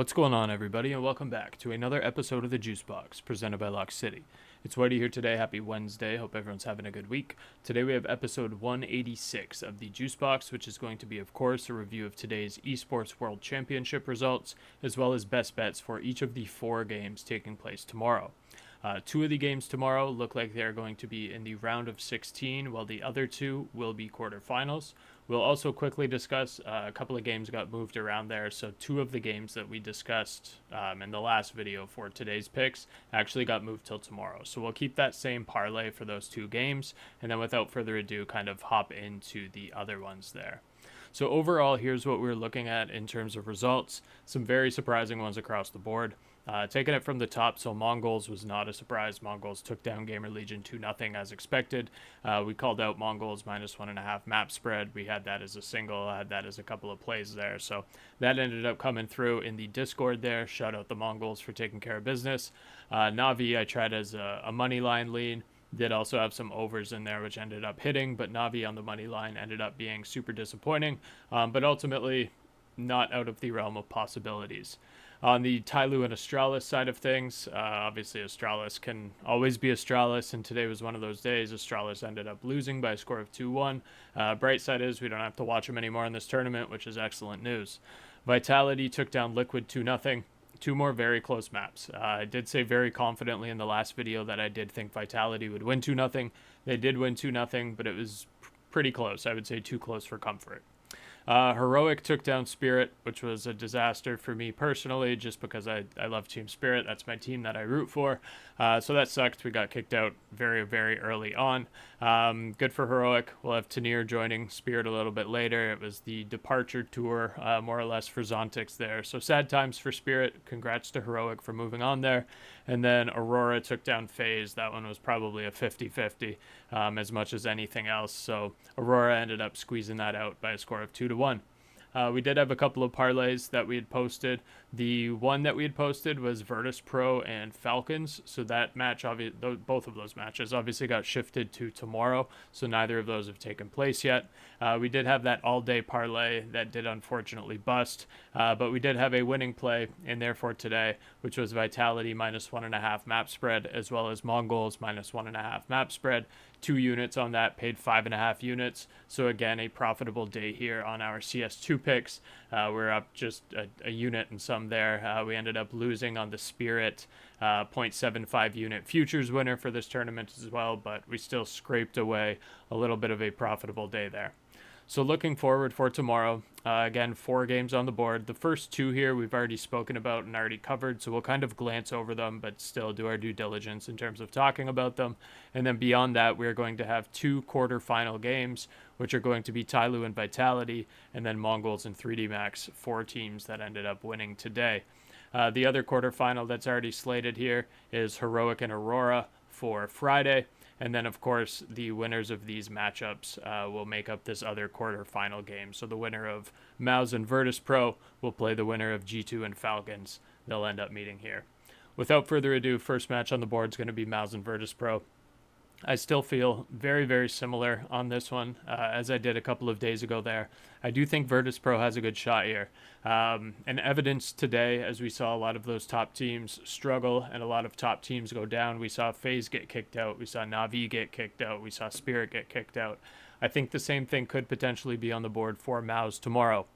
What's going on, everybody, and welcome back to another episode of the JuiceBox, presented by Lock City. It's Whitey here today. Happy Wednesday. Hope everyone's having a good week. Today we have episode 186 of the JuiceBox, which is going to be, of course, a review of today's Esports World Championship results, as well as best bets for each of the 4 games taking place tomorrow. 2 of the games tomorrow look like they're going to be in the round of 16, while the other 2 will be quarterfinals. We'll also quickly discuss a couple of games got moved around there. So 2 of the games that we discussed in the last video for today's picks actually got moved till tomorrow. So we'll keep that same parlay for those 2 games. And then without further ado, kind of hop into the other ones there. So overall, here's what we're looking at in terms of results. Some very surprising ones across the board. Taking it from the top, so MongolZ was not a surprise. MongolZ took down Gamer Legion 2-0 as expected. We called out MongolZ minus 1.5 map spread. We had that as a single, had that as a couple of plays there. So that ended up coming through in the Discord there. Shout out the MongolZ for taking care of business. Na'Vi I tried as a money line lean. Did also have some overs in there, which ended up hitting, but Na'Vi on the money line ended up being super disappointing, but ultimately not out of the realm of possibilities. On the TYLOO and Astralis side of things, obviously Astralis can always be Astralis, and today was one of those days. Astralis ended up losing by a score of 2-1. Bright side is we don't have to watch them anymore in this tournament, which is excellent news. Vitality took down Liquid 2-0. 2 more very close maps. I did say very confidently in the last video that I did think Vitality would win 2-0. They did win 2-0, but it was pretty close. I would say too close for comfort. Heroic took down Spirit, which was a disaster for me personally, just because I love Team Spirit. That's my team that I root for. So that sucked. We got kicked out very, very early on. Good for Heroic. We'll have Tanir joining Spirit a little bit later. It was the departure tour, more or less, for Zontix there. So sad times for Spirit. Congrats to Heroic for moving on there. And then Aurora took down FaZe. That one was probably a 50-50 as much as anything else. So Aurora ended up squeezing that out by a score of 2-1. We did have a couple of parlays that we had posted. The one that we had posted was Virtus.pro and Falcons. So that match, both of those matches obviously got shifted to tomorrow. So neither of those have taken place yet. We did have that all-day parlay that did unfortunately bust. But we did have a winning play in there for today, which was Vitality minus 1.5 map spread, as well as MongolZ minus 1.5 map spread. 2 units on that, paid 5.5 units. So again, a profitable day here on our CS2 picks. We're up just a unit and some there. We ended up losing on the Spirit 0.75 unit futures winner for this tournament as well, but we still scraped away a little bit of a profitable day there. So looking forward for tomorrow, again, 4 games on the board. The first 2 here we've already spoken about and already covered, so we'll kind of glance over them, but still do our due diligence in terms of talking about them. And then beyond that, we're going to have 2 quarterfinal games, which are going to be TYLOO and Vitality, and then MongolZ and 3D Max, 4 teams that ended up winning today. The other quarterfinal that's already slated here is Heroic and Aurora for Friday. And then, of course, the winners of these matchups will make up this other quarterfinal game. So the winner of MOUZ and Virtus.pro will play the winner of G2 and Falcons. They'll end up meeting here. Without further ado, first match on the board is going to be MOUZ and Virtus.pro. I still feel very, very similar on this one as I did a couple of days ago there. I do think Virtus.pro has a good shot here. And evidence today, as we saw a lot of those top teams struggle and a lot of top teams go down. We saw FaZe get kicked out. We saw Na'Vi get kicked out. We saw Spirit get kicked out. I think the same thing could potentially be on the board for MOUZ tomorrow.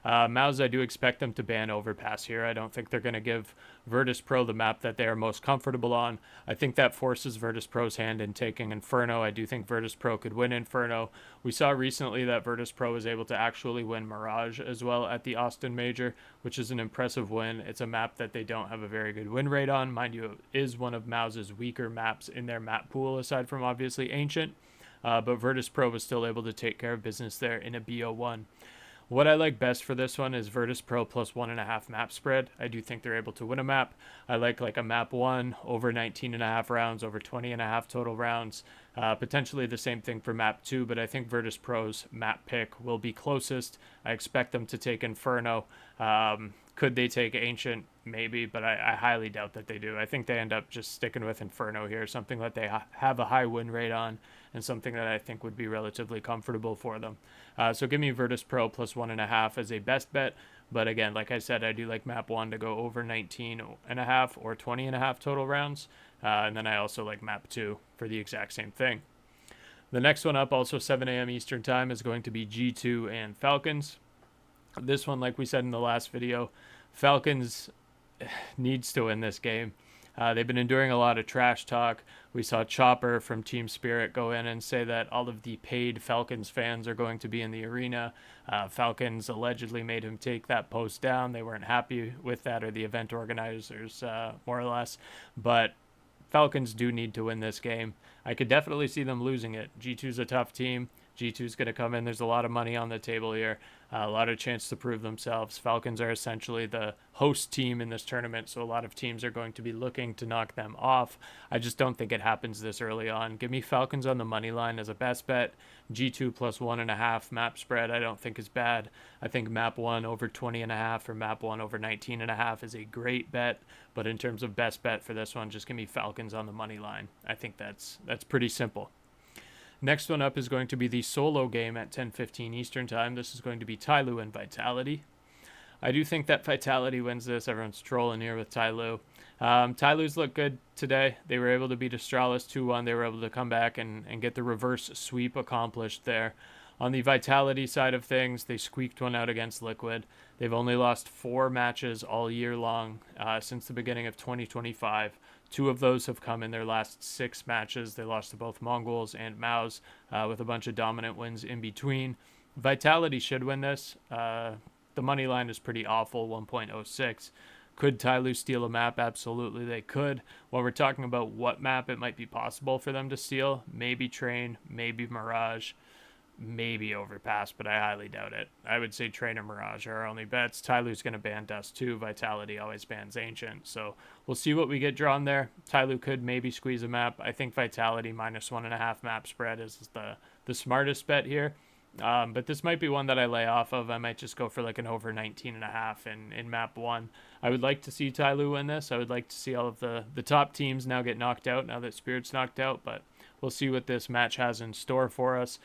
MOUZ, I do expect them to ban Overpass here. I don't think they're going to give Virtus.pro the map that they are most comfortable on. I think that forces Virtus.pro's hand in taking Inferno. I do think Virtus.pro could win Inferno. We saw recently that Virtus.pro was able to actually win Mirage as well at the Austin Major, which is an impressive win. It's a map that they don't have a very good win rate on. Mind you, it is one of MOUZ's weaker maps in their map pool, aside from obviously Ancient. But Virtus.pro was still able to take care of business there in a BO1. What I like best for this one is Virtus.pro plus 1.5 map spread. I do think they're able to win a map. I like a map 1 over 19.5 rounds, over 20.5 total rounds. Potentially the same thing for map 2, but I think Virtus.pro's map pick will be closest. I expect them to take Inferno. Could they take Ancient? Maybe, but I highly doubt that they do. I think they end up just sticking with Inferno here, something that they have a high win rate on and something that I think would be relatively comfortable for them. So give me Virtus.pro plus 1.5 as a best bet. But again, like I said, I do like map 1 to go over 19.5 or 20.5 total rounds. And then I also like map 2 for the exact same thing. The next one up, also 7 a.m. Eastern time, is going to be G2 and Falcons. This one, like we said in the last video, Falcons needs to win this game. They've been enduring a lot of trash talk. We saw Chopper from Team Spirit go in and say that all of the paid Falcons fans are going to be in the arena. Falcons allegedly made him take that post down. They weren't happy with that, or the event organizers, more or less. But Falcons do need to win this game. I could definitely see them losing it. G2's a tough team. G2's going to come in. There's a lot of money on the table here, a lot of chance to prove themselves. Falcons are essentially the host team in this tournament, so a lot of teams are going to be looking to knock them off. I just don't think it happens this early on. Give me Falcons on the money line as a best bet. G2 plus 1.5 map spread I don't think is bad. I think map 1 over 20.5 or map 1 over 19.5 is a great bet, but in terms of best bet for this one, just give me Falcons on the money line. I think that's pretty simple. Next one up is going to be the solo game at 10:15 Eastern time. This is going to be TYLOO and Vitality. I do think that Vitality wins this. Everyone's trolling here with TYLOO. TYLOO's look good today. They were able to beat Astralis 2-1. They were able to come back and get the reverse sweep accomplished there. On the Vitality side of things, they squeaked one out against Liquid. They've only lost 4 matches all year long since the beginning of 2025. 2 of those have come in their last 6 matches. They lost to both MongolZ and MOUZ with a bunch of dominant wins in between. Vitality should win this. The money line is pretty awful, 1.06. Could TYLOO steal a map? Absolutely, they could. When we're talking about what map it might be possible for them to steal, maybe Train, maybe Mirage, maybe Overpass, but I highly doubt it. I would say Train and Mirage are our only bets. TYLOO's going to ban Dust too. Vitality always bans Ancient, so we'll see what we get drawn there. TYLOO could maybe squeeze a map. I think Vitality minus 1.5 map spread is the smartest bet here. But this might be one that I lay off of. I might just go for like an over 19.5 in map 1. I would like to see TYLOO win this. I would like to see all of the top teams now get knocked out now that Spirit's knocked out, but we'll see what this match has in store for us.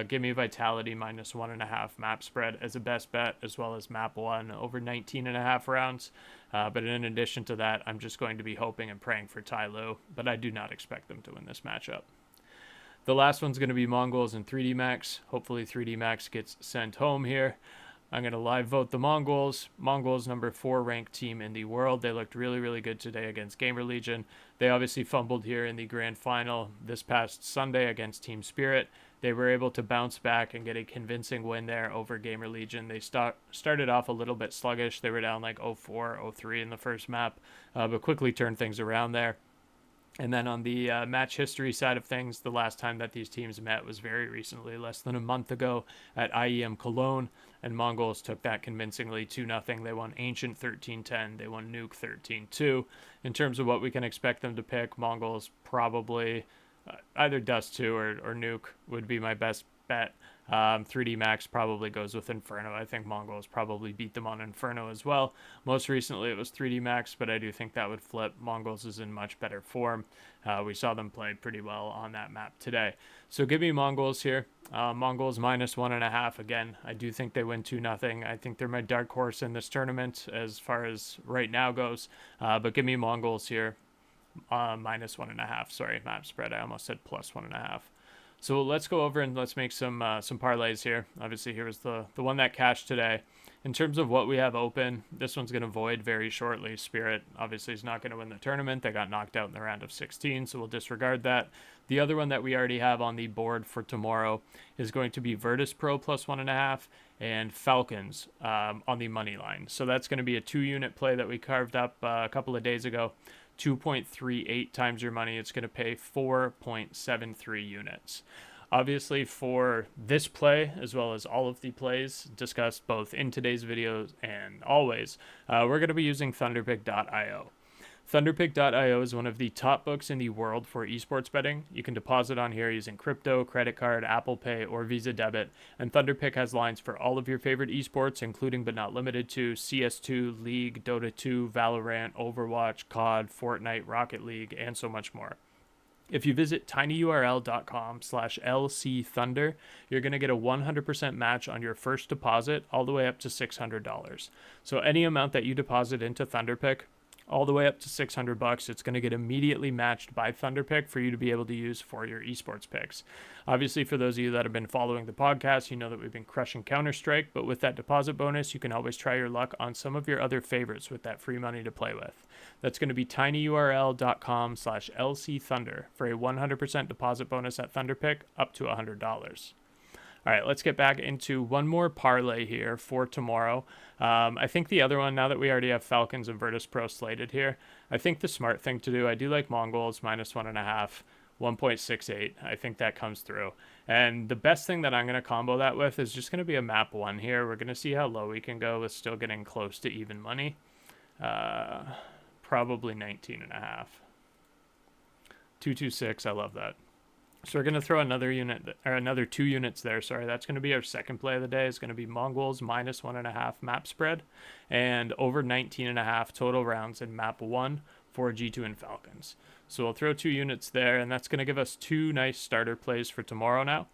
Give me Vitality minus 1.5 map spread as a best bet, as well as map 1 over 19.5 rounds. But in addition to that, I'm just going to be hoping and praying for TYLOO, but I do not expect them to win this matchup. The last one's going to be MongolZ and 3D Max. Hopefully 3D Max gets sent home here. I'm going to live vote the MongolZ. MongolZ number 4 ranked team in the world. They looked really, really good today against Gamer Legion. They obviously fumbled here in the grand final this past Sunday against Team Spirit. They were able to bounce back and get a convincing win there over Gamer Legion. They started off a little bit sluggish. They were down like 0-4, 0-3 in the first map, but quickly turned things around there. And then on the match history side of things, the last time that these teams met was very recently, less than a month ago at IEM Cologne, and MongolZ took that convincingly 2-0. They won Ancient 13-10. They won Nuke 13-2. In terms of what we can expect them to pick, MongolZ probably either Dust 2 or Nuke would be my best bet. 3D Max probably goes with Inferno. I think MongolZ probably beat them on Inferno as well. Most recently it was 3D Max, but I do think that would flip. MongolZ is in much better form. We saw them play pretty well on that map today. So give me MongolZ here. MongolZ minus 1.5. Again, I do think they win 2-0. I think they're my dark horse in this tournament as far as right now goes. But give me MongolZ here. Minus 1.5. Sorry, map spread. I almost said plus 1.5. So let's go over and let's make some parlays here. Obviously, here was the one that cashed today. In terms of what we have open, this one's going to void very shortly. Spirit obviously is not going to win the tournament. They got knocked out in the round of 16, so we'll disregard that. The other one that we already have on the board for tomorrow is going to be Virtus.pro plus 1.5 and Falcons on the money line. So that's going to be a 2-unit play that we carved up a couple of days ago. 2.38 times your money. It's going to pay 4.73 units. Obviously, for this play, as well as all of the plays discussed both in today's videos and always, we're going to be using Thunderpick.io. Thunderpick.io is one of the top books in the world for esports betting. You can deposit on here using crypto, credit card, Apple Pay, or Visa Debit. And Thunderpick has lines for all of your favorite esports, including but not limited to CS2, League, Dota 2, Valorant, Overwatch, COD, Fortnite, Rocket League, and so much more. If you visit tinyurl.com/lcthunder, you're going to get a 100% match on your first deposit all the way up to $600. So any amount that you deposit into Thunderpick, all the way up to $600, it's going to get immediately matched by Thunderpick for you to be able to use for your esports picks. Obviously, for those of you that have been following the podcast, you know that we've been crushing Counter-Strike, but with that deposit bonus, you can always try your luck on some of your other favorites with that free money to play with. That's going to be tinyurl.com/lcthunder for a 100% deposit bonus at Thunderpick up to $100. All right, let's get back into one more parlay here for tomorrow. I think the other one, now that we already have Falcons and Virtus.pro slated here, I think the smart thing to do, I do like MongolZ -1.5, 1.68. I think that comes through. And the best thing that I'm going to combo that with is just going to be a map 1 here. We're going to see how low we can go with still getting close to even money. Probably 19.5. 226, I love that. So we're going to throw another unit, or another 2 units there. Sorry, that's going to be our second play of the day. It's going to be MongolZ -1.5 map spread and over 19.5 total rounds in map 1 for G2 and Falcons. So we'll throw 2 units there, and that's going to give us 2 nice starter plays for tomorrow now.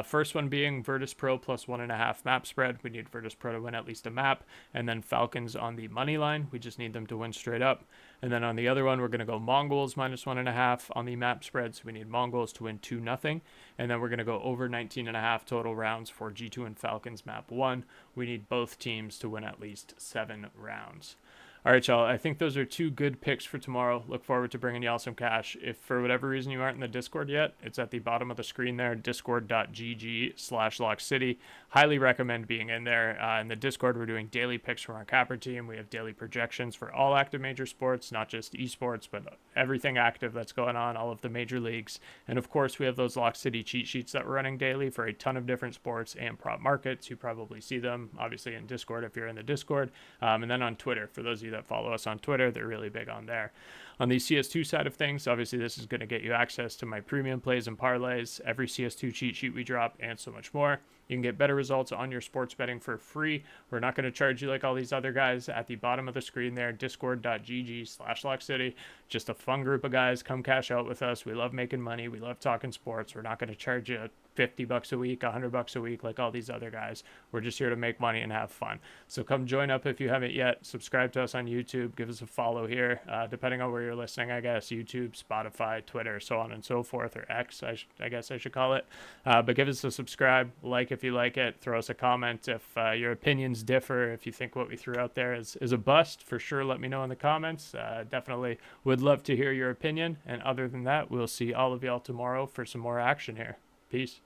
First one being Virtus.pro +1.5 map spread. We need Virtus.pro to win at least a map. And then Falcons on the money line. We just need them to win straight up. And then on the other one, we're going to go MongolZ -1.5 on the map spread. So we need MongolZ to win 2-0. And then we're going to go over 19.5 total rounds for G2 and Falcons map 1. We need both teams to win at least 7 rounds. All right, y'all. I think those are 2 good picks for tomorrow. Look forward to bringing y'all some cash. If for whatever reason you aren't in the Discord yet, it's at the bottom of the screen there, discord.gg/LockCity. Highly recommend being in there. In the Discord, we're doing daily picks from our capper team. We have daily projections for all active major sports, not just esports, but everything active that's going on, all of the major leagues. And of course, we have those Lock City cheat sheets that we're running daily for a ton of different sports and prop markets. You probably see them, obviously, in Discord if you're in the Discord. And then on Twitter, for those of you that follow us on Twitter, they're really big on there. On the CS2 side of things, obviously this is going to get you access to my premium plays and parlays, every CS2 cheat sheet we drop, and so much more. You can get better results on your sports betting for free. We're not going to charge you like all these other guys. At the bottom of the screen there, discord.gg/LockCity. Just a fun group of guys. Come cash out with us. We love making money. We love talking sports. We're not going to charge you $50 a week, $100 a week like all these other guys. We're just here to make money and have fun. So come join up if you haven't yet. Subscribe to us on YouTube. Give us a follow here, depending on where you're listening, I guess. YouTube, Spotify, Twitter, so on and so forth, or X, I guess I should call it. But give us a subscribe, like if you like it. Throw us a comment if your opinions differ. If you think what we threw out there is a bust, for sure let me know in the comments. Definitely would love to hear your opinion. And other than that, we'll see all of y'all tomorrow for some more action here. Peace.